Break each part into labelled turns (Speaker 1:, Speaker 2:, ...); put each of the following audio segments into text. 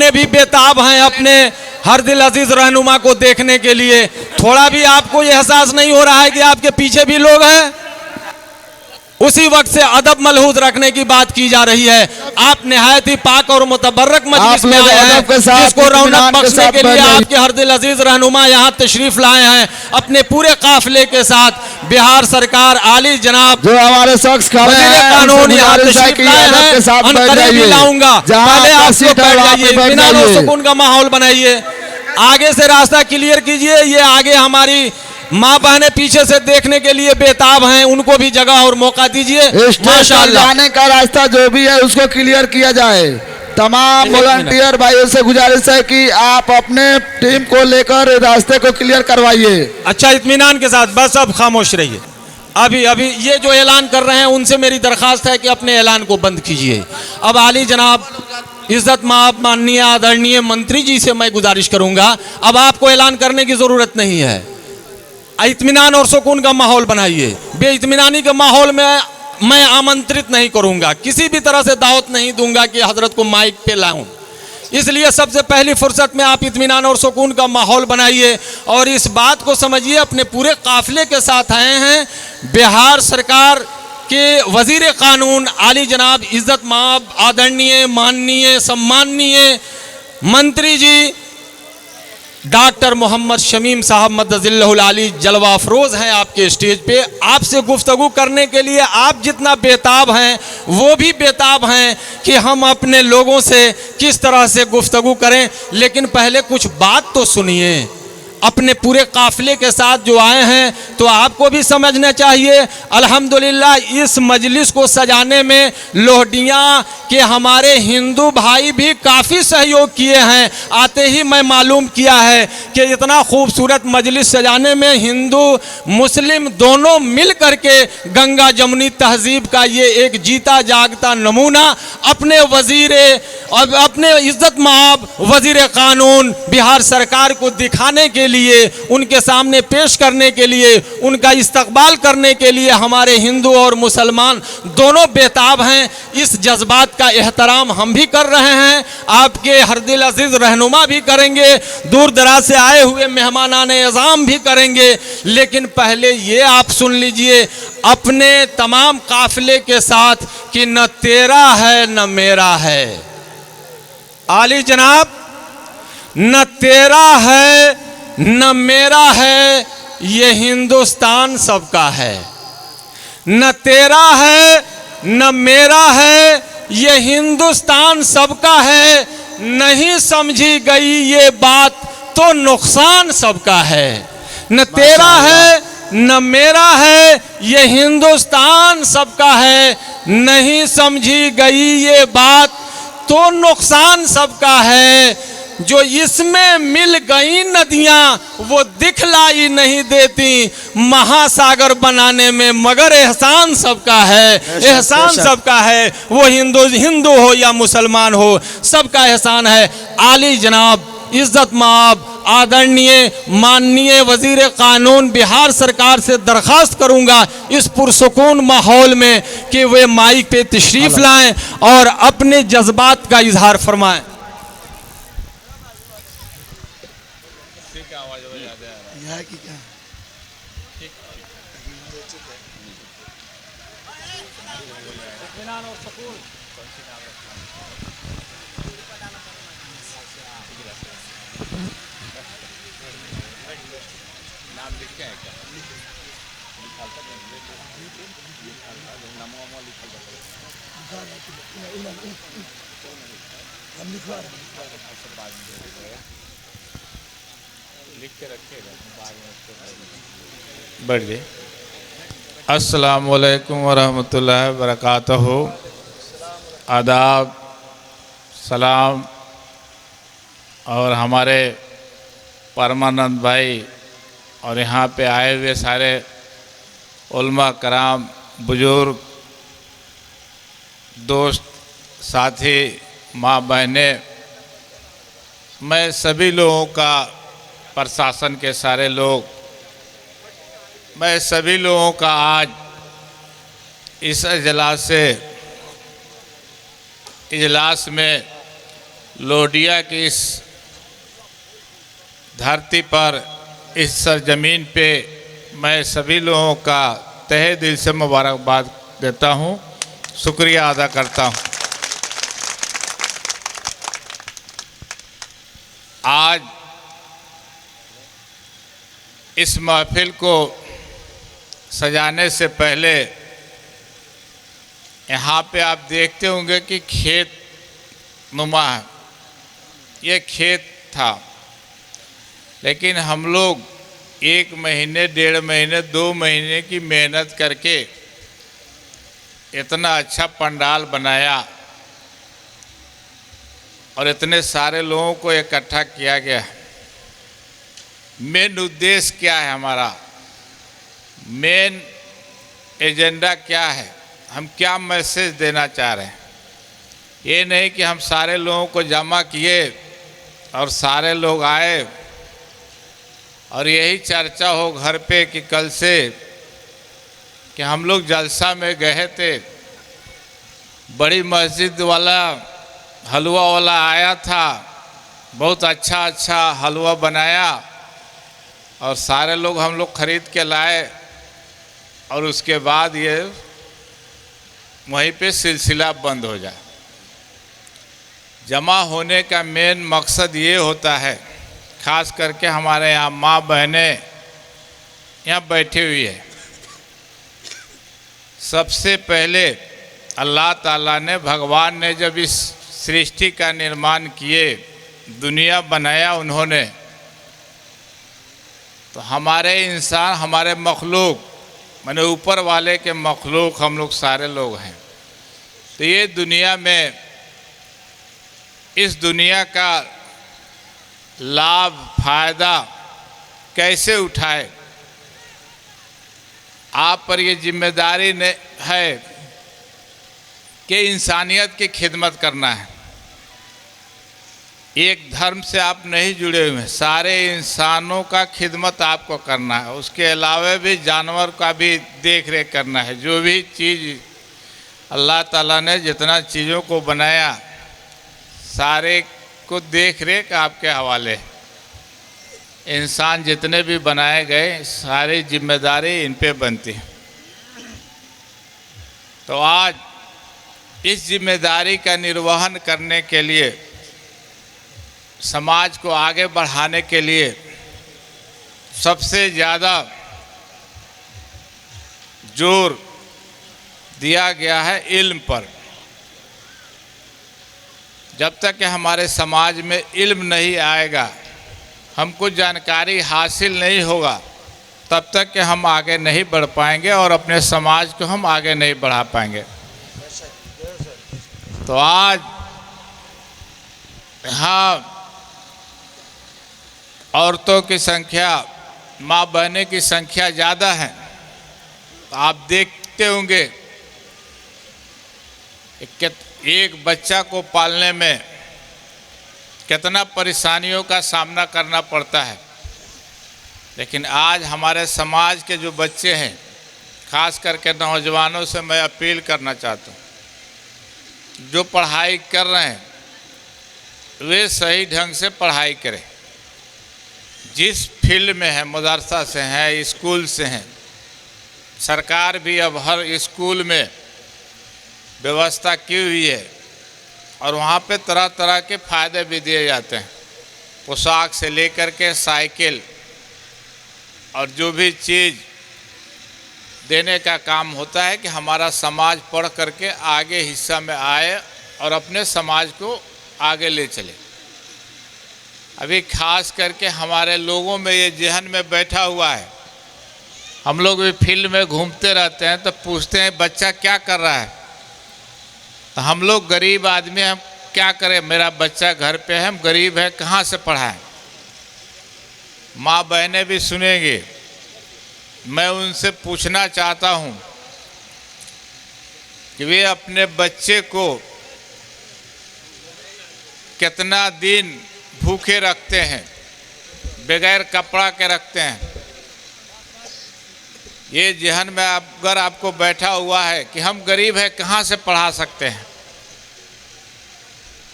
Speaker 1: अपने भी बेताब हैं अपने हर दिल अजीज रहनुमा को देखने के लिए। थोड़ा भी आपको ये एहसास नहीं हो रहा है कि आपके पीछे भी लोग हैं? उसी वक्त से अदब मलहूज रखने की बात की जा रही है। आप निहायत ही पाक और मुतबर्रक मजलिस में आए हैं, जिसको रौनक बख्शने के लिए आपके हर दिल अजीज रहनुमा यहाँ तशरीफ लाए हैं अपने पूरे काफिले के साथ। बिहार सरकार आली जनाब
Speaker 2: जो हमारे शख्स
Speaker 1: कानून यहाँ तशरीफ लाए हैं, अनकरीब लाऊंगा। पहले आप लोग बैठ जाइए, इत्मीनान और सुकून का माहौल बनाइए। आगे से रास्ता क्लियर कीजिए। ये आगे हमारी माँ बहनें पीछे से देखने के लिए बेताब हैं, उनको भी जगह और मौका दीजिए। माशाअल्लाह
Speaker 2: जाने का रास्ता जो भी है उसको क्लियर किया जाए। तमाम वॉलंटियर भाइयों से गुजारिश है कि आप अपने टीम को लेकर रास्ते को क्लियर करवाइए।
Speaker 1: अच्छा, इत्मीनान के साथ बस अब खामोश रहिए। अभी अभी ये जो ऐलान कर रहे हैं उनसे मेरी दरखास्त है कि अपने ऐलान को बंद कीजिए। अब आली जनाब इज्जत माब माननीय आदरणीय मंत्री जी से मैं गुजारिश करूंगा, अब आपको ऐलान करने की जरूरत नहीं है। इत्मीनान और सुकून का माहौल बनाइए। बेइत्मीनानी के माहौल में मैं आमंत्रित नहीं करूंगा, किसी भी तरह से दावत नहीं दूंगा कि हजरत को माइक पे लाऊं। इसलिए सबसे पहली फुर्सत में आप इत्मीनान और सुकून का माहौल बनाइए और इस बात को समझिए, अपने पूरे काफिले के साथ आए हैं बिहार सरकार के वजीर कानून आली जनाब इज्जत माब आदरणीय माननीय सम्माननीय मंत्री जी डॉक्टर मोहम्मद शमीम साहब मद्दजिल्लहुल आली जलवा अफरोज हैं आपके स्टेज पे। आपसे गुफ्तगू करने के लिए आप जितना बेताब हैं वो भी बेताब हैं कि हम अपने लोगों से किस तरह से गुफ्तगू करें। लेकिन पहले कुछ बात तो सुनिए। अपने पूरे काफिले के साथ जो आए हैं तो आपको भी समझना चाहिए। अल्हम्दुलिल्लाह इस मजलिस को सजाने में लोहडियाँ के हमारे हिंदू भाई भी काफ़ी सहयोग किए हैं। आते ही मैं मालूम किया है कि इतना खूबसूरत मजलिस सजाने में हिंदू मुस्लिम दोनों मिल करके गंगा जमुनी तहजीब का ये एक जीता जागता नमूना अपने वजीर और अपने इज्जत माब वजीर कानून बिहार सरकार को दिखाने के लिए, उनके सामने पेश करने के लिए, उनका इस्तकबाल करने के लिए हमारे हिंदू और मुसलमान दोनों बेताब हैं। इस जज्बात का एहतराम हम भी कर रहे हैं, आपके हर दिल अजीज रहनुमा भी करेंगे, दूर दराज से आए हुए मेहमानान एज़ाम भी करेंगे। लेकिन पहले ये आप सुन लीजिए अपने तमाम काफिले के साथ कि न तेरा है न मेरा है। आली जनाब, न तेरा है न मेरा है, ये हिंदुस्तान सबका है। न तेरा है न मेरा है, ये हिंदुस्तान सबका है। नहीं समझी गई ये बात तो नुकसान सबका है। न तेरा है न मेरा है, ये हिंदुस्तान सबका है। नहीं समझी गई ये बात तो नुकसान सबका है। जो इसमें मिल गई नदियां वो दिखलाई नहीं देती महासागर बनाने में, मगर एहसान सबका है। एहसान सबका है, वो हिंदू हो या मुसलमान हो, सबका एहसान है। आली जनाब इज्जत माब आदरणीय माननीय वजीर कानून बिहार सरकार से दरखास्त करूंगा इस पुरसुकून माहौल में कि वे माइक पे तशरीफ लाएं और अपने जज्बात का इजहार फरमाएं।
Speaker 3: बढ़िए। अस्सलामु अलैकुम वरहमतुल्लाहि वबरकातुहू। आदाब, सलाम। और हमारे परमानंद भाई और यहाँ पे आए हुए सारे उलमा कराम, बुजुर्ग, दोस्त, साथी, माँ बहनें, मैं सभी लोगों का, प्रशासन के सारे लोग, मैं सभी लोगों का आज इस इजलास में लोडिया की इस धरती पर, इस सरजमीन पे मैं सभी लोगों का तहे दिल से मुबारकबाद देता हूँ, शुक्रिया अदा करता हूँ। आज इस महफिल को सजाने से पहले यहाँ पे आप देखते होंगे कि खेत नुमा है, ये खेत था, लेकिन हम लोग 1 महीने, 1.5 महीने, 2 महीने की मेहनत करके इतना अच्छा पंडाल बनाया और इतने सारे लोगों को इकट्ठा किया गया। मेन उद्देश्य क्या है हमारा, मेन एजेंडा क्या है, हम क्या मैसेज देना चाह रहे हैं। ये नहीं कि हम सारे लोगों को जमा किए और सारे लोग आए और यही चर्चा हो घर पे कि कल से कि हम लोग जलसा में गए थे, बड़ी मस्जिद वाला हलवा वाला आया था, बहुत अच्छा हलवा बनाया और सारे लोग हम लोग खरीद के लाए और उसके बाद ये वहीं पे सिलसिला बंद हो जाए। जमा होने का मेन मकसद ये होता है, खास करके हमारे यहाँ माँ बहनें यहाँ बैठी हुई है। सबसे पहले अल्लाह ताला ने, भगवान ने जब इस सृष्टि का निर्माण किए, दुनिया बनाया उन्होंने, तो हमारे इंसान, हमारे मखलूक, माने ऊपर वाले के मखलूक हम लोग सारे लोग हैं। तो ये दुनिया में, इस दुनिया का लाभ फायदा कैसे उठाए, आप पर ये जिम्मेदारी है कि इंसानियत की खिदमत करना है। एक धर्म से आप नहीं जुड़े हुए हैं, सारे इंसानों का खिदमत आपको करना है। उसके अलावा भी जानवर का भी देख रेख करना है। जो भी चीज़ अल्लाह ताला ने जितना चीज़ों को बनाया, सारे को देख रेख आपके हवाले। इंसान जितने भी बनाए गए, सारी जिम्मेदारी इन पे बनती है। तो आज इस जिम्मेदारी का निर्वहन करने के लिए, समाज को आगे बढ़ाने के लिए सबसे ज़्यादा जोर दिया गया है इल्म पर। जब तक कि हमारे समाज में इल्म नहीं आएगा, हमको जानकारी हासिल नहीं होगा, तब तक कि हम आगे नहीं बढ़ पाएंगे और अपने समाज को हम आगे नहीं बढ़ा पाएंगे। तो आज यहाँ औरतों की संख्या, माँ बहनें की संख्या ज़्यादा है। तो आप देखते होंगे एक बच्चा को पालने में कितना परेशानियों का सामना करना पड़ता है। लेकिन आज हमारे समाज के जो बच्चे हैं, खास करके नौजवानों से मैं अपील करना चाहता हूँ, जो पढ़ाई कर रहे हैं वे सही ढंग से पढ़ाई करें। जिस फील्ड में है, मदरसा से हैं, स्कूल से हैं, सरकार भी अब हर स्कूल में व्यवस्था की हुई है और वहाँ पे तरह तरह के फ़ायदे भी दिए जाते हैं, पोशाक से लेकर के साइकिल और जो भी चीज़ देने का काम होता है कि हमारा समाज पढ़ करके आगे हिस्सा में आए और अपने समाज को आगे ले चले। अभी खास करके हमारे लोगों में ये जहन में बैठा हुआ है, हम लोग भी फील्ड में घूमते रहते हैं तो पूछते हैं बच्चा क्या कर रहा है, तो हम लोग गरीब आदमी, हम क्या करें, मेरा बच्चा घर पे है, हम गरीब है, कहाँ से पढ़ाएं। माँ बहनें भी सुनेंगे। मैं उनसे पूछना चाहता हूँ कि वे अपने बच्चे को कितना दिन भूखे रखते हैं, बगैर कपड़ा के रखते हैं। ये जहन में अगर आपको बैठा हुआ है कि हम गरीब हैं, कहाँ से पढ़ा सकते हैं,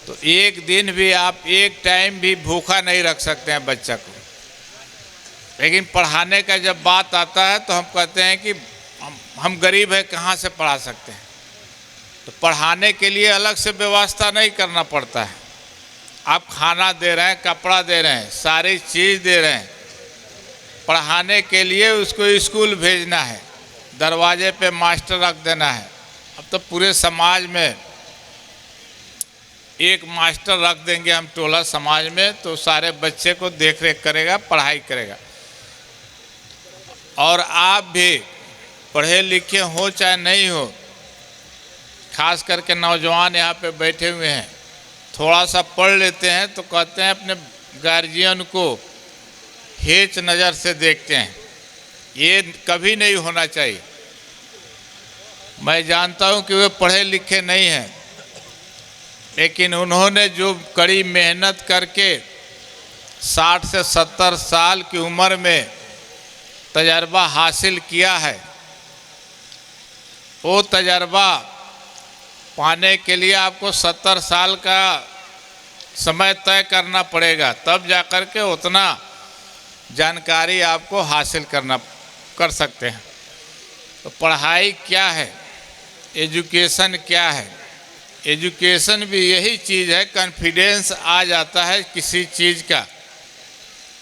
Speaker 3: तो एक दिन भी आप एक टाइम भी भूखा नहीं रख सकते हैं बच्चा को। लेकिन पढ़ाने का जब बात आता है तो हम कहते हैं कि हम गरीब हैं, कहाँ से पढ़ा सकते हैं। तो पढ़ाने के लिए अलग से व्यवस्था नहीं करना पड़ता है। आप खाना दे रहे हैं, कपड़ा दे रहे हैं, सारी चीज़ दे रहे हैं। पढ़ाने के लिए उसको स्कूल भेजना है, दरवाजे पे मास्टर रख देना है। अब तो पूरे समाज में एक मास्टर रख देंगे हम टोला समाज में, तो सारे बच्चे को देख रेख करेगा, पढ़ाई करेगा। और आप भी पढ़े लिखे हो चाहे नहीं हो, खास करके नौजवान यहाँ पे बैठे हुए हैं, थोड़ा सा पढ़ लेते हैं तो कहते हैं अपने गार्जियन को हेच नज़र से देखते हैं। ये कभी नहीं होना चाहिए। मैं जानता हूँ कि वे पढ़े लिखे नहीं हैं, लेकिन उन्होंने जो कड़ी मेहनत करके 60 से 70 साल की उम्र में तजर्बा हासिल किया है, वो तजर्बा पाने के लिए आपको 70 साल का समय तय करना पड़ेगा, तब जाकर के उतना जानकारी आपको हासिल कर सकते हैं। तो पढ़ाई क्या है, एजुकेशन क्या है? एजुकेशन भी यही चीज़ है, कॉन्फिडेंस आ जाता है किसी चीज़ का।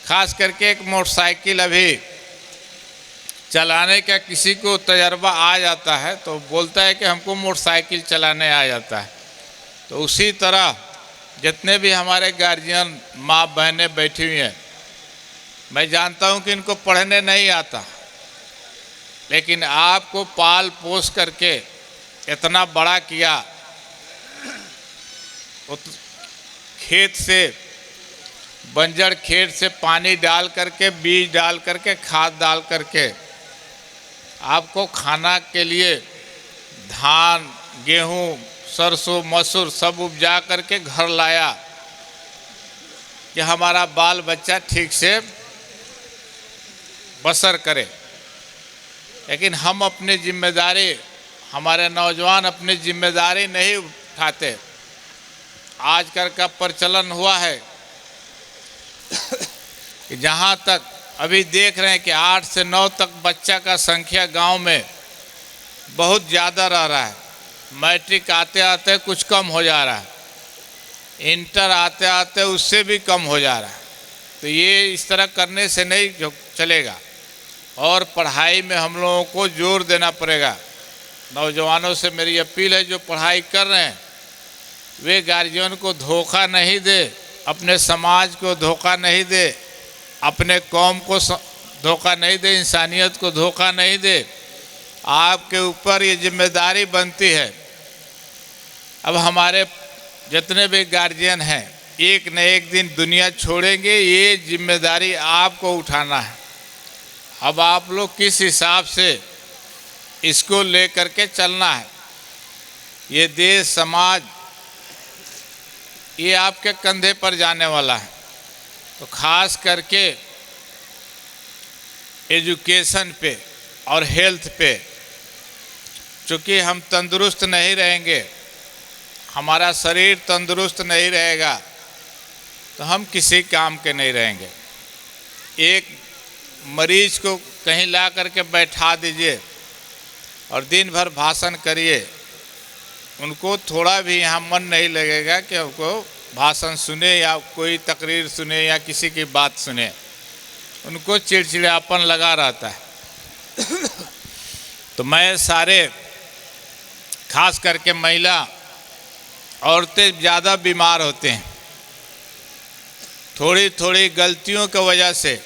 Speaker 3: खास करके एक मोटरसाइकिल अभी चलाने का किसी को तजर्बा आ जाता है तो बोलता है कि हमको मोटरसाइकिल चलाने आ जाता है। तो उसी तरह जितने भी हमारे गार्जियन माँ बहनें बैठी हुई हैं, मैं जानता हूँ कि इनको पढ़ने नहीं आता, लेकिन आपको पाल पोस करके इतना बड़ा किया, खेत से, बंजर खेत से पानी डाल करके, बीज डाल करके, खाद डाल करके आपको खाना के लिए धान, गेहूँ, सरसों, मसूर सब उपजा करके घर लाया कि हमारा बाल बच्चा ठीक से बसर करे। लेकिन हम अपनी जिम्मेदारी, हमारे नौजवान अपनी जिम्मेदारी नहीं उठाते। आजकल का प्रचलन हुआ है कि जहाँ तक अभी देख रहे हैं कि 8 से 9 तक बच्चा का संख्या गांव में बहुत ज़्यादा रह रहा है। मैट्रिक आते आते कुछ कम हो जा रहा है, इंटर आते आते उससे भी कम हो जा रहा है। तो ये इस तरह करने से नहीं चलेगा और पढ़ाई में हम लोगों को जोर देना पड़ेगा। नौजवानों से मेरी अपील है, जो पढ़ाई कर रहे हैं वे गार्जियन को धोखा नहीं दे, अपने समाज को धोखा नहीं दे, अपने कौम को धोखा नहीं दे, इंसानियत को धोखा नहीं दे। आपके ऊपर ये जिम्मेदारी बनती है। अब हमारे जितने भी गार्जियन हैं एक न एक दिन दुनिया छोड़ेंगे, ये जिम्मेदारी आपको उठाना है। अब आप लोग किस हिसाब से इसको लेकर के चलना है, ये देश समाज ये आपके कंधे पर जाने वाला है। तो खास करके एजुकेशन पे और हेल्थ पे, चूँकि हम तंदुरुस्त नहीं रहेंगे, हमारा शरीर तंदुरुस्त नहीं रहेगा तो हम किसी काम के नहीं रहेंगे। एक मरीज को कहीं ला करके बैठा दीजिए और दिन भर भाषण करिए, उनको थोड़ा भी यहाँ मन नहीं लगेगा कि उनको भाषण सुने या कोई तकरीर सुने या किसी की बात सुने, उनको चिड़चिड़ापन लगा रहता है। तो मैं सारे खास करके महिला औरतें ज़्यादा बीमार होते हैं, थोड़ी थोड़ी गलतियों की वजह से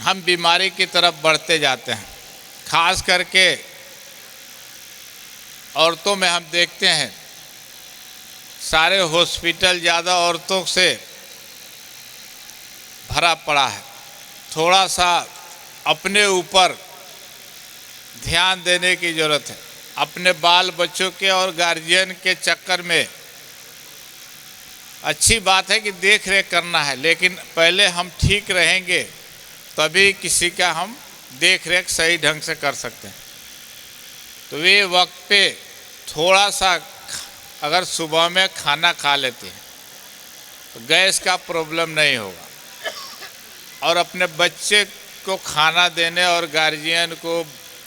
Speaker 3: हम बीमारी की तरफ बढ़ते जाते हैं। खास करके औरतों में हम देखते हैं सारे हॉस्पिटल ज़्यादा औरतों से भरा पड़ा है। थोड़ा सा अपने ऊपर ध्यान देने की ज़रूरत है। अपने बाल बच्चों के और गार्जियन के चक्कर में अच्छी बात है कि देख रेख करना है, लेकिन पहले हम ठीक रहेंगे तभी किसी का हम देख रेख सही ढंग से कर सकते हैं। तो वे वक्त पे थोड़ा सा अगर सुबह में खाना खा लेते हैं तो गैस का प्रॉब्लम नहीं होगा, और अपने बच्चे को खाना देने और गार्जियन को,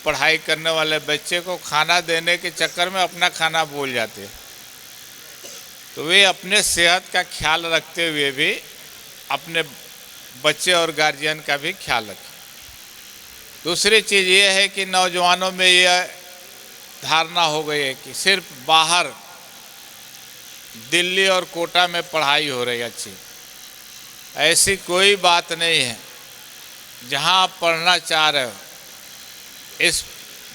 Speaker 3: पढ़ाई करने वाले बच्चे को खाना देने के चक्कर में अपना खाना भूल जाते हैं। तो वे अपने सेहत का ख्याल रखते हुए भी अपने बच्चे और गार्जियन का भी ख्याल रखें। दूसरी चीज़ ये है कि नौजवानों में यह धारणा हो गई है कि सिर्फ बाहर दिल्ली और कोटा में पढ़ाई हो रही है अच्छी। ऐसी कोई बात नहीं है। जहाँ आप पढ़ना चाह रहे हो, इस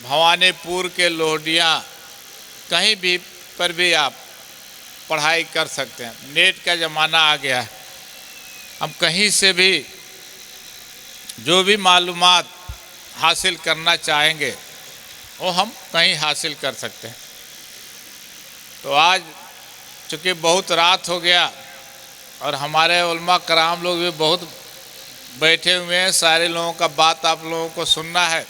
Speaker 3: भवानीपुर के लोहडियाँ कहीं भी पर भी आप पढ़ाई कर सकते हैं। नेट का ज़माना आ गया है, हम कहीं से भी जो भी मालूमात हासिल करना चाहेंगे वो हम कहीं हासिल कर सकते हैं। तो आज चूँकि बहुत रात हो गया और हमारे उलमा कराम लोग भी बहुत बैठे हुए हैं, सारे लोगों का बात आप लोगों को सुनना है,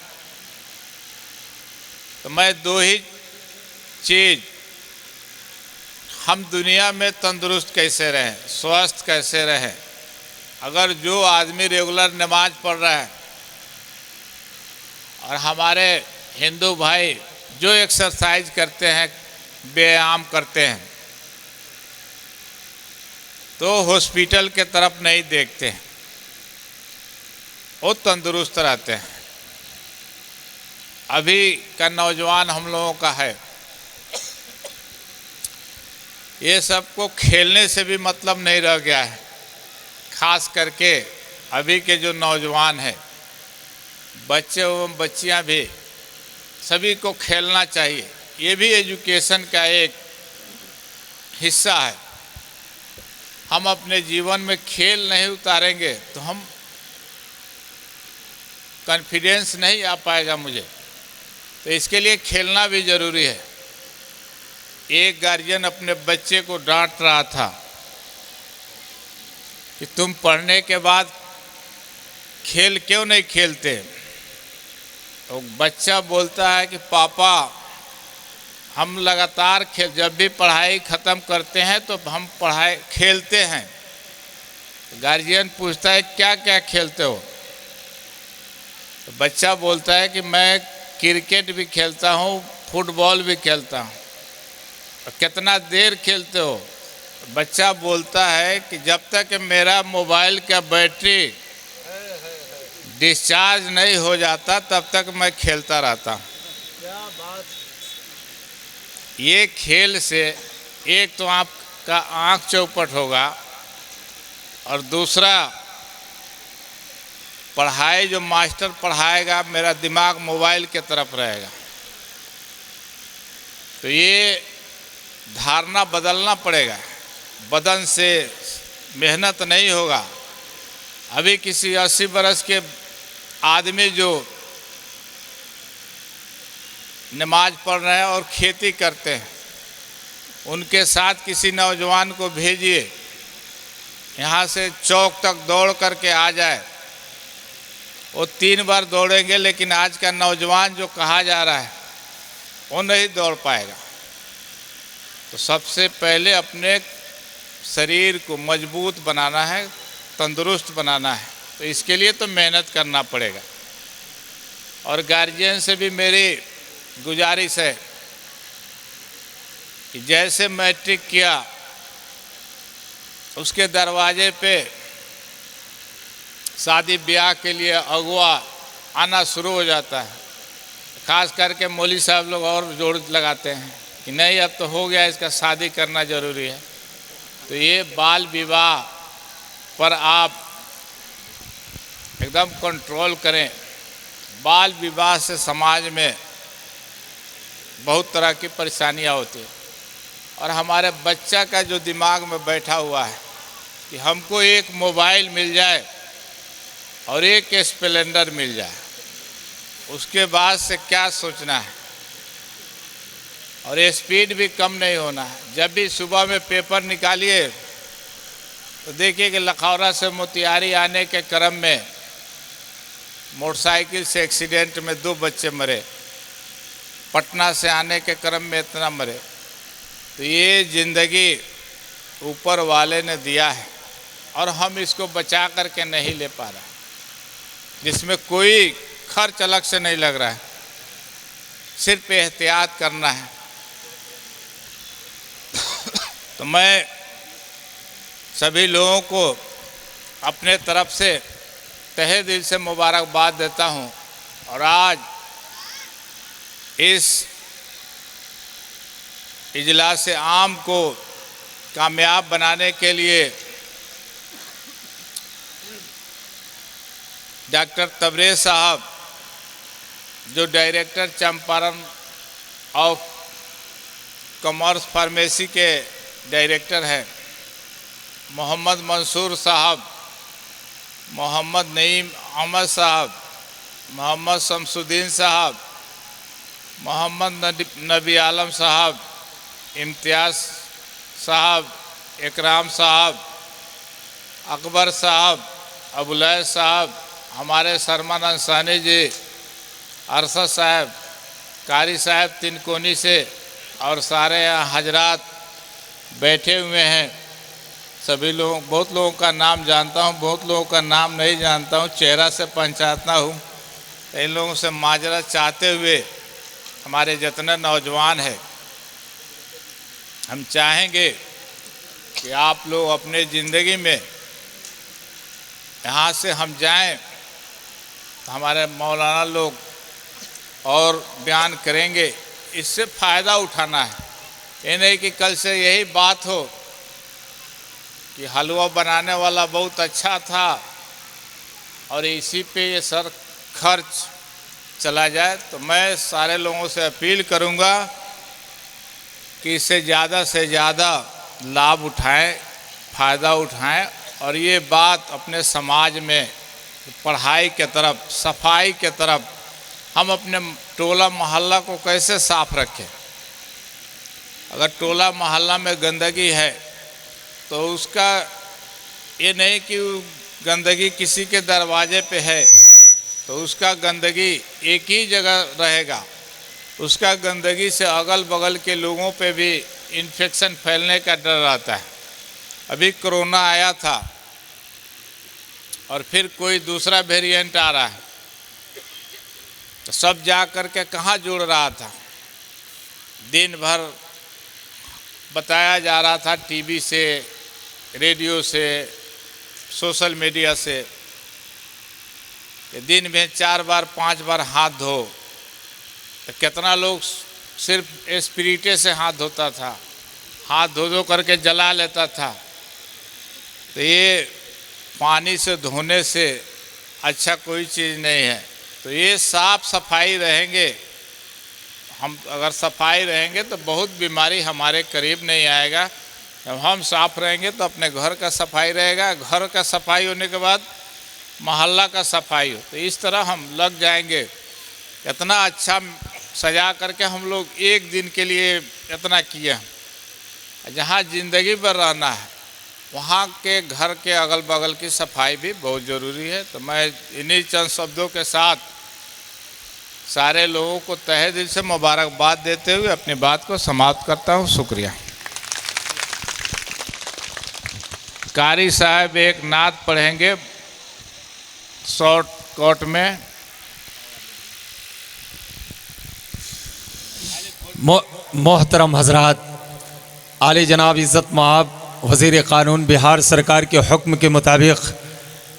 Speaker 3: तो मैं दो ही चीज़, हम दुनिया में तंदुरुस्त कैसे रहें, स्वस्थ कैसे रहें। अगर जो आदमी रेगुलर नमाज पढ़ रहा है और हमारे हिंदू भाई जो एक्सरसाइज करते हैं, व्यायाम करते हैं, तो हॉस्पिटल के तरफ नहीं देखते हैं, वो तंदुरुस्त रहते हैं। अभी का नौजवान हम लोगों का है, ये सबको खेलने से भी मतलब नहीं रह गया है। खास करके अभी के जो नौजवान हैं, बच्चे एवं बच्चियां भी, सभी को खेलना चाहिए। ये भी एजुकेशन का एक हिस्सा है। हम अपने जीवन में खेल नहीं उतारेंगे तो हम कॉन्फिडेंस नहीं आ पाएगा मुझे। तो इसके लिए खेलना भी ज़रूरी है। एक गार्जियन अपने बच्चे को डांट रहा था कि तुम पढ़ने के बाद खेल क्यों नहीं खेलते। तो बच्चा बोलता है कि पापा हम लगातार खेल, जब भी पढ़ाई ख़त्म करते हैं तो हम पढ़ाई खेलते हैं। गार्जियन पूछता है क्या क्या खेलते हो। तो बच्चा बोलता है कि मैं क्रिकेट भी खेलता हूँ, फुटबॉल भी खेलता हूँ। और कितना देर खेलते हो। बच्चा बोलता है कि जब तक मेरा मोबाइल का बैटरी डिस्चार्ज नहीं हो जाता तब तक मैं खेलता रहता हूँ। ये खेल से एक तो आपका आँख चौपट होगा और दूसरा पढ़ाई जो मास्टर पढ़ाएगा, मेरा दिमाग मोबाइल के तरफ रहेगा। तो ये धारणा बदलना पड़ेगा। बदन से मेहनत नहीं होगा। अभी किसी 80 बरस के आदमी जो नमाज पढ़ रहे हैं और खेती करते हैं, उनके साथ किसी नौजवान को भेजिए, यहाँ से चौक तक दौड़ करके आ जाए। वो 3 बार दौड़ेंगे, लेकिन आज का नौजवान जो कहा जा रहा है वो नहीं दौड़ पाएगा। तो सबसे पहले अपने शरीर को मजबूत बनाना है, तंदुरुस्त बनाना है। तो इसके लिए तो मेहनत करना पड़ेगा। और गार्जियन से भी मेरी गुजारिश है कि जैसे मैट्रिक किया उसके दरवाजे पे शादी ब्याह के लिए अगुआ आना शुरू हो जाता है। खास करके मौलवी साहब लोग और जोर लगाते हैं कि नहीं अब तो हो गया, इसका शादी करना ज़रूरी है। तो ये बाल विवाह पर आप एकदम कंट्रोल करें। बाल विवाह से समाज में बहुत तरह की परेशानियां होती हैं। और हमारे बच्चा का जो दिमाग में बैठा हुआ है कि हमको एक मोबाइल मिल जाए और एक स्प्लेंडर मिल जाए, उसके बाद से क्या सोचना है। और स्पीड भी कम नहीं होना है। जब भी सुबह में पेपर निकालिए तो देखिए कि लखौरा से मोतिहारी आने के क्रम में मोटरसाइकिल से एक्सीडेंट में 2 बच्चे मरे, पटना से आने के क्रम में इतना मरे। तो ये ज़िंदगी ऊपर वाले ने दिया है और हम इसको बचा करके नहीं ले पा रहे, जिसमें कोई खर्च अलग से नहीं लग रहा है, सिर्फ एहतियात करना है। तो मैं सभी लोगों को अपने तरफ से तहे दिल से मुबारकबाद देता हूं। और आज इस इजलास आम को कामयाब बनाने के लिए डॉक्टर तबरेज़ साहब, जो director Champaran of commerce pharmacy के डायरेक्टर हैं, मोहम्मद मंसूर साहब, मोहम्मद नईम अहमद साहब, मोहम्मद शमसुद्दीन साहब, मोहम्मद नबी आलम साहब, इम्तियाज़ साहब, इकराम साहब, अकबर साहब, अबुलैस साहब, हमारे सरमान अंसानी जी, अरशद साहब, कारी साहब तिनकोनी से, और सारे यहाँ हजरात बैठे हुए हैं। सभी लोग, बहुत लोगों का नाम जानता हूँ, बहुत लोगों का नाम नहीं जानता हूँ, चेहरा से पहचानता हूँ। इन लोगों से माजरत चाहते हुए हमारे जितने नौजवान हैं, हम चाहेंगे कि आप लोग अपने ज़िंदगी में यहाँ से हम जाएं तो हमारे मौलाना लोग और बयान करेंगे, इससे फ़ायदा उठाना है। ये नहीं कि कल से यही बात हो कि हलवा बनाने वाला बहुत अच्छा था और इसी पे ये सर खर्च चला जाए। तो मैं सारे लोगों से अपील करूंगा कि इससे ज़्यादा लाभ उठाएं, फ़ायदा उठाएं, और ये बात अपने समाज में पढ़ाई के तरफ, सफाई के तरफ, हम अपने टोला मोहल्ला को कैसे साफ रखें। अगर टोला मोहल्ला में गंदगी है तो उसका ये नहीं कि गंदगी किसी के दरवाजे पे है तो उसका गंदगी एक ही जगह रहेगा, उसका गंदगी से अगल बगल के लोगों पे भी इन्फेक्शन फैलने का डर रहता है। अभी कोरोना आया था और फिर कोई दूसरा वेरिएंट आ रहा है, तो सब जा कर के कहाँ जुड़ रहा था। दिन भर बताया जा रहा था टीवी से, रेडियो से, सोशल मीडिया से, कि दिन में 4 बार 5 बार हाथ धो। तो कितना लोग सिर्फ स्पिरिटे से हाथ धोता था, हाथ धो धो करके जला लेता था। तो ये पानी से धोने से अच्छा कोई चीज़ नहीं है। तो ये साफ सफाई रहेंगे, हम अगर सफाई रहेंगे तो बहुत बीमारी हमारे करीब नहीं आएगा। जब हम साफ रहेंगे तो अपने घर का सफाई रहेगा, घर का सफाई होने के बाद मोहल्ला का सफाई हो। तो इस तरह हम लग जाएंगे। इतना अच्छा सजा करके हम लोग एक दिन के लिए इतना किए हैं। जहाँ ज़िंदगी भर रहना है वहाँ के घर के अगल बगल की सफाई भी बहुत ज़रूरी है। तो मैं इन्हीं चंद शब्दों के साथ सारे लोगों को तहे दिल से मुबारकबाद देते हुए अपनी बात को समाप्त करता हूँ। शुक्रिया। कारी साहब एक नात पढ़ेंगे शॉर्ट कट में।
Speaker 1: मोहतरम हजरात, आली जनाब इज़्ज़त माब वज़ीर क़ानून बिहार सरकार के हुक्म के मुताबिक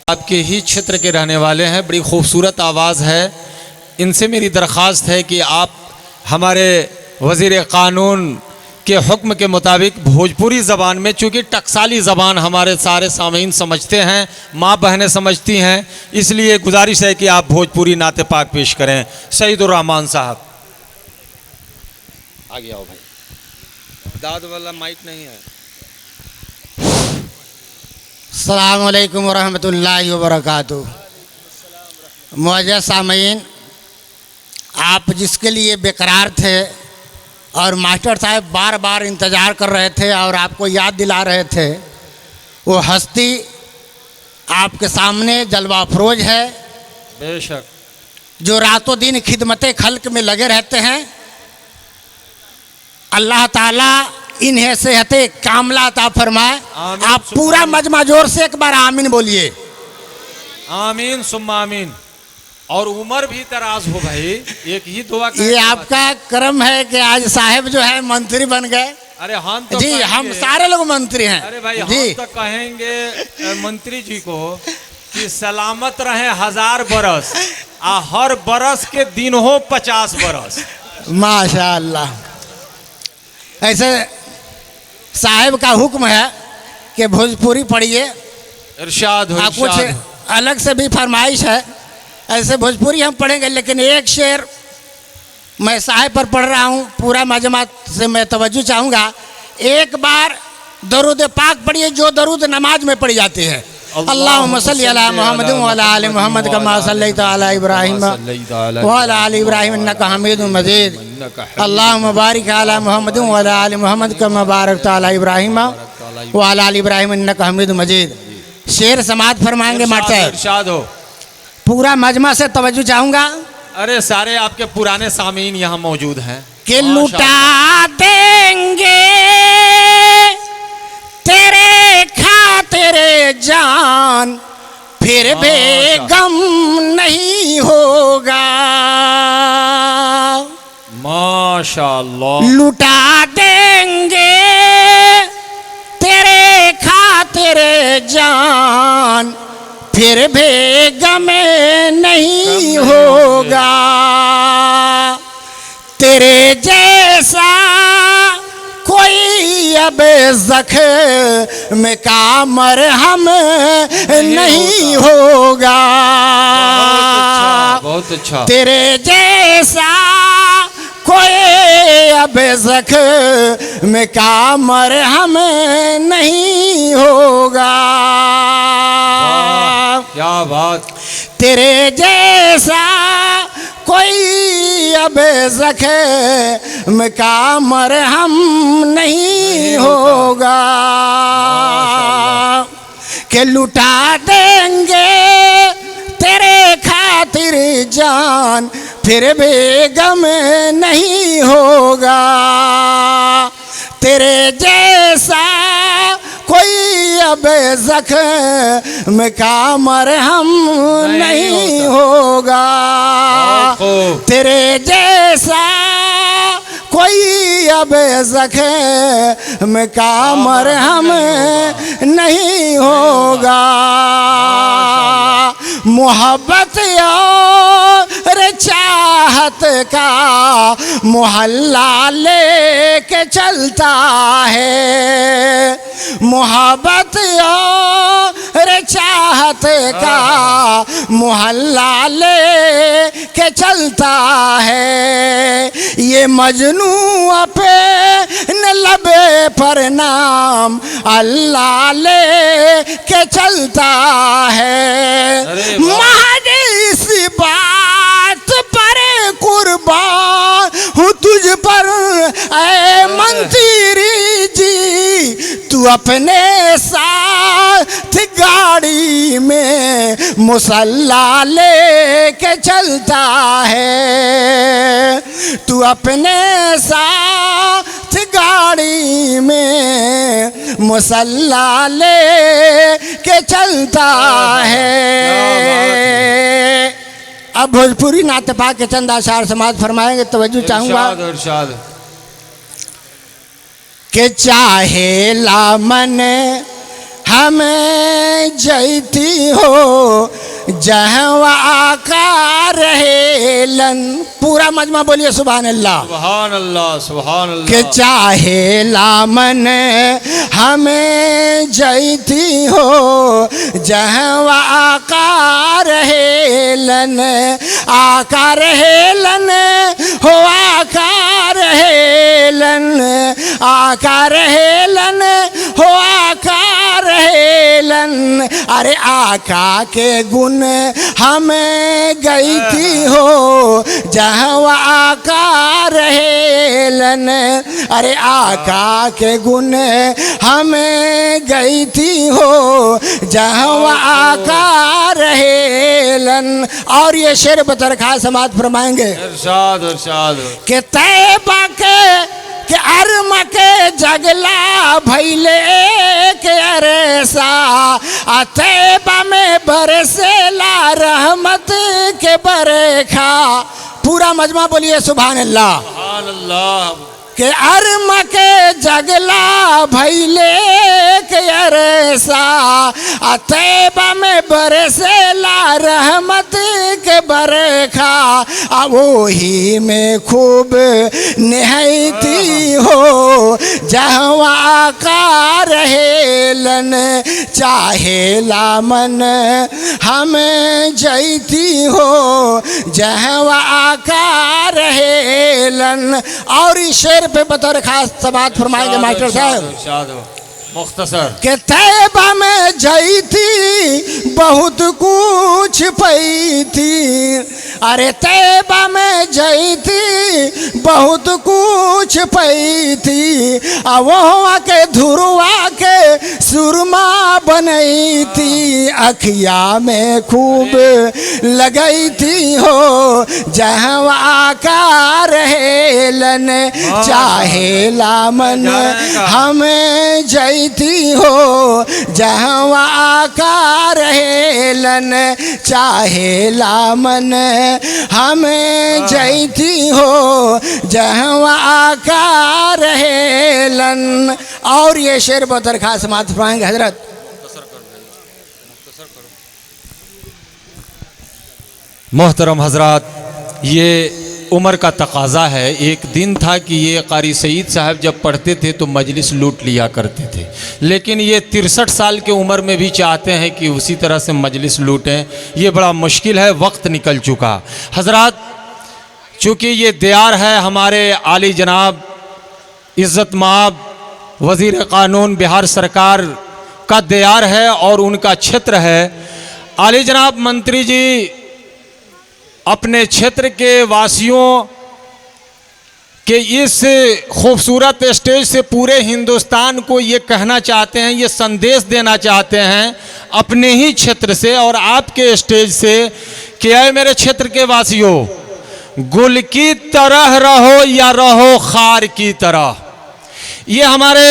Speaker 1: आपके ही क्षेत्र के रहने वाले हैं, बड़ी खूबसूरत आवाज़ है। इनसे मेरी दरख्वास्त है कि आप हमारे वज़ीर क़ानून के हुक्म के मुताबिक भोजपुरी ज़बान में, चूँकि टकसाली ज़बान हमारे सारे सामीन समझते हैं, माँ बहनें समझती हैं, इसलिए गुजारिश है कि आप भोजपुरी नाते पाक पेश करें। सईदुर रहमान साहब आगे आओ भाई, दाद वाला माइक नहीं है।
Speaker 4: अस्सलामु अलैकुम वरहमतुल्लाहि वबरकातुहू। मुअज़्ज़ज़ सामीन, आप जिसके लिए बेकरार थे और मास्टर साहब बार बार इंतज़ार कर रहे थे और आपको याद दिला रहे थे, वो हस्ती आपके सामने जलवा अफरोज है,
Speaker 1: बेशक,
Speaker 4: जो रातों दिन खिदमत खल्क में लगे रहते हैं। अल्लाह ताला इन्हें सेहत कामला अता फरमाए।
Speaker 1: आमीन,
Speaker 4: आप पूरा मजमा जोर से एक बार आमीन बोलिए।
Speaker 1: आमीन सुम्मा आमीन। और उम्र भी दराज हो भाई, एक ही दुआ
Speaker 4: ये
Speaker 1: करें।
Speaker 4: आपका कर्म है कि आज साहब जो है मंत्री बन गए।
Speaker 1: अरे हम तो
Speaker 4: जी हम
Speaker 1: कहेंगे-
Speaker 4: सारे लोग मंत्री हैं।
Speaker 1: अरे भाई
Speaker 4: जी
Speaker 1: हम तो कहेंगे मंत्री जी को कि सलामत रहे 1000 बरस, हर बरस के दिन हो 50 बरस।
Speaker 4: माशाअल्लाह। ऐसे साहब का हुक्म है कि भोजपुरी पढ़िए।
Speaker 1: इरशाद हो,
Speaker 4: कुछ
Speaker 1: इरशाद।
Speaker 4: अलग से भी फरमाइश है, ऐसे भोजपुरी हम पढ़ेंगे, लेकिन एक शेर मैं साहिब पर पढ़ रहा हूँ, पूरा मजमा से मैं तवज्जो चाहूँगा। एक बार दरूद पाक पढ़िए जो दरूद नमाज में पढ़ी जाती है। अल्लाहुम्मा सल्ली अला मुहम्मद व अला आलि मुहम्मद कमा सल्लैता अला इब्राहीम व अला आलि इब्राहीम इन्नका हमीदुम मजीद। अल्लाहुम्मा बारिक अला मुहम्मद व अला आलि मुहम्मद कमा बारकता अला इब्राहीम व अला आलि इब्राहीम इन्नका हमीदुम मजीद। शेर समाअत फरमाएंगे माट साहब।
Speaker 1: इरशाद हो।
Speaker 4: पूरा मजमा से तवज्जो चाहूँगा
Speaker 1: अरे सारे आपके पुराने सामीन यहाँ मौजूद हैं
Speaker 4: कि
Speaker 1: माशाअल्लाह।
Speaker 4: लुटा देंगे तेरे खातिर जान, फिर भी गम नहीं होगा।
Speaker 1: माशाअल्लाह।
Speaker 4: लुटा देंगे तेरे खातिर जान, फिर भी गम नहीं होगा। तेरे जैसा कोई अब ज़ख्म का मरहम नहीं होगा।
Speaker 1: बहुत अच्छा।
Speaker 4: तेरे जैसा कोई अब ज़ख्म का मरहम नहीं होगा।
Speaker 1: क्या बात।
Speaker 4: तेरे जैसा कोई अब ज़ख्म का मरहम नहीं होगा। कि लुटा देंगे तेरे खातिर जान, फिर भी गम नहीं होगा। तेरे जैसा कोई अब ज़ख्म का मरहम नहीं होगा। तेरे जैसा कोई अब ज़ख्म का मरहम नहीं होगा। मोहब्बत और चाहत का मोहल्ला लेके चलता है। मोहब्बत और चाहत का मोहल्ला लेके चलता है। ये मजनू अपने लबे पर नाम अल्लाह लेके चलता है। महज इस बात पर कुर्बान हूँ तुझ पर ऐ मंत्री जी, तू अपने साथ गाड़ी में मुसल्ला लेके चलता है। तू अपने साथ गाड़ी में मुसल्ला लेके चलता है। अब भोजपुरी नात पा के चंद आशार समाज फरमाएंगे, तवज्जो चाहूँगा।
Speaker 1: इरशाद, इरशाद।
Speaker 4: के चाहे लामन हमें जैती हो जहवा आका रहेलन। पूरा मजमा बोलिए सुभान अल्लाह।
Speaker 1: सुभान अल्लाह, सुभान अल्लाह।
Speaker 4: के चाहे लामन हमें जैती हो जहवा आका रहेलन। आका रहेलन हो आका रहेलन। आका रहेलन हो आका रहेलन। अरे आका के गुण हमें गई थी हो जहाँ आका रहेलन। अरे आका के गुण हमें गई थी हो जहाँ आका रहेलन। और ये शेर बतरखा समाज फरमाएंगे
Speaker 1: इरशाद, इरशाद।
Speaker 4: कि तैबा के कि अर्म के जगला भैले के अरेसा तैबा में बरसेला रहमत के बरखा। पूरा मजमा बोलिए सुभान अल्लाह।
Speaker 1: सुभान अल्लाह।
Speaker 4: के अर्म के जगला भैले के अरेसा तैबा में बरसेला रहमत के बरखा। वही में खूब निहती हो जहवा का रहेलन चाहेला मन हम जैती हो जहवा का रहेलन। और इस शेर पे बतौर खास समात फरमाएंगे मास्टर साहब
Speaker 1: मुख्तसर
Speaker 4: के तैबा में जई थी बहुत कुछ पई थी। अरे तैबा में जई थी बहुत कुछ पई थी। वो के धुरुआ के सुरमा बनई थी अखिया में खूब लगई थी हो जहवा का रहेलन चाहेला मन हमें जैती हो जहवा का रहेलन चाहेला मन हमें जैती हो जहवा का रहेलन। और ये शेर बहुत दरखास्त समात फरमाएंगे हजरत।
Speaker 1: मोहतरम हजरात, ये उम्र का तकाजा है। एक दिन था कि ये कारी सईद साहब जब पढ़ते थे तो मजलिस लूट लिया करते थे, लेकिन ये 63 साल की उम्र में भी चाहते हैं कि उसी तरह से मजलिस लूटें। ये बड़ा मुश्किल है, वक्त निकल चुका। हजरात, चूँकि ये दियार है हमारे आली जनाब इज़्ज़त माब वज़ीर क़ानून बिहार सरकार का दियार है और उनका क्षेत्र है। आली जनाब मंत्री जी अपने क्षेत्र के वासियों के इस खूबसूरत स्टेज से पूरे हिंदुस्तान को ये कहना चाहते हैं, ये संदेश देना चाहते हैं अपने ही क्षेत्र से और आपके स्टेज से कि ऐ मेरे क्षेत्र के वासियों, गुल की तरह रहो या रहो खार की तरह। ये हमारे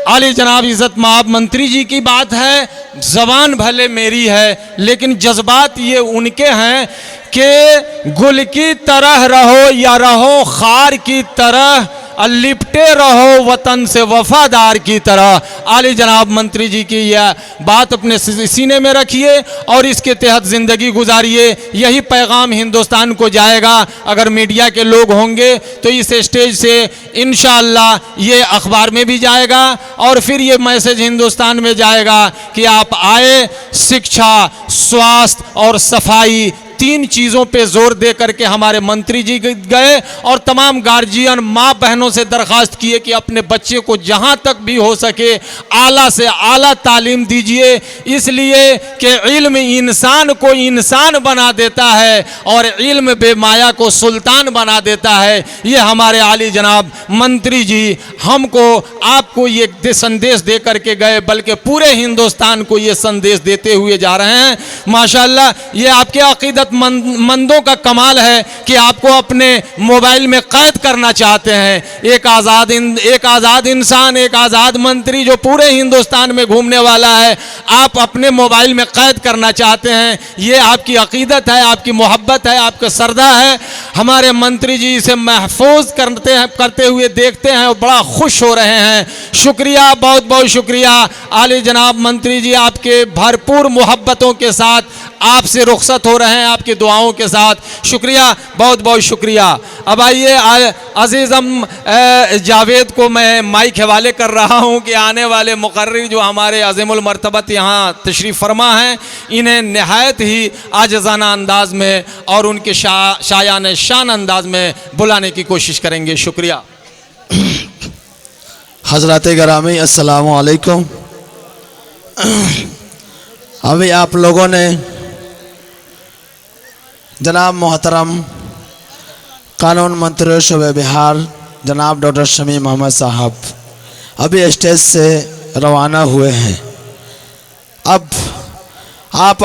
Speaker 1: आली जनाब इज़्ज़त माब मंत्री जी की बात है। ज़बान भले मेरी है लेकिन जज्बात ये उनके हैं कि गुल की तरह रहो या रहो खार की तरह, लिपटे रहो वतन से वफादार की तरह। आली जनाब मंत्री जी की यह बात अपने सीने में रखिए और इसके तहत ज़िंदगी गुजारिए। यही पैगाम हिंदुस्तान को जाएगा। अगर मीडिया के लोग होंगे तो इस स्टेज से इंशाअल्लाह ये अखबार में भी जाएगा और फिर ये मैसेज हिंदुस्तान में जाएगा कि आप आए, शिक्षा, स्वास्थ्य और सफाई, 3 चीज़ों पे जोर दे करके हमारे मंत्री जी गए और तमाम गार्जियन माँ बहनों से दरख्वास्त किए कि अपने बच्चे को जहाँ तक भी हो सके आला से आला तालीम दीजिए, इसलिए कि इल्म इंसान को इंसान बना देता है और इल्म बेमाया को सुल्तान बना देता है। ये हमारे आली जनाब मंत्री जी हमको आपको ये संदेश दे करके गए, बल्कि पूरे हिंदुस्तान को ये संदेश देते हुए जा रहे हैं। माशाअल्लाह, ये आपके अकीदत मंदों का कमाल है कि आपको अपने मोबाइल में कैद करना चाहते हैं। एक आज़ाद इंसान, एक आज़ाद मंत्री जो पूरे हिंदुस्तान में घूमने वाला है, आप अपने मोबाइल में कैद करना चाहते हैं। ये आपकी अकीदत है, आपकी मोहब्बत है, आपका सरदा है। हमारे मंत्री जी इसे महफूज करते हुए देखते हैं और बड़ा खुश हो रहे हैं। शुक्रिया, बहुत बहुत शुक्रिया आली जनाब मंत्री जी, आपके भरपूर मोहब्बतों के साथ आपसे रुखसत हो रहे हैं, आपकी दुआओं के साथ। शुक्रिया, बहुत बहुत शुक्रिया। अब आइए अजीज़म जावेद को मैं माइक हवाले कर रहा हूं कि आने वाले मुकर्रिर जो हमारे अज़ीमुल मर्तबत यहाँ तशरीफ़ फरमा हैं, इन्हें नहायत ही आज़ाना अंदाज में और उनके शायान शान अंदाज में बुलाने की कोशिश करेंगे। शुक्रिया।
Speaker 2: हज़रात गिरामी अस्सलामु अलैकुम। अभी आप लोगों ने जनाब मोहतरम कानून मंत्री शूबे बिहार जनाब डॉक्टर शमी मोहम्मद साहब अभी स्टेज से रवाना हुए हैं। अब आप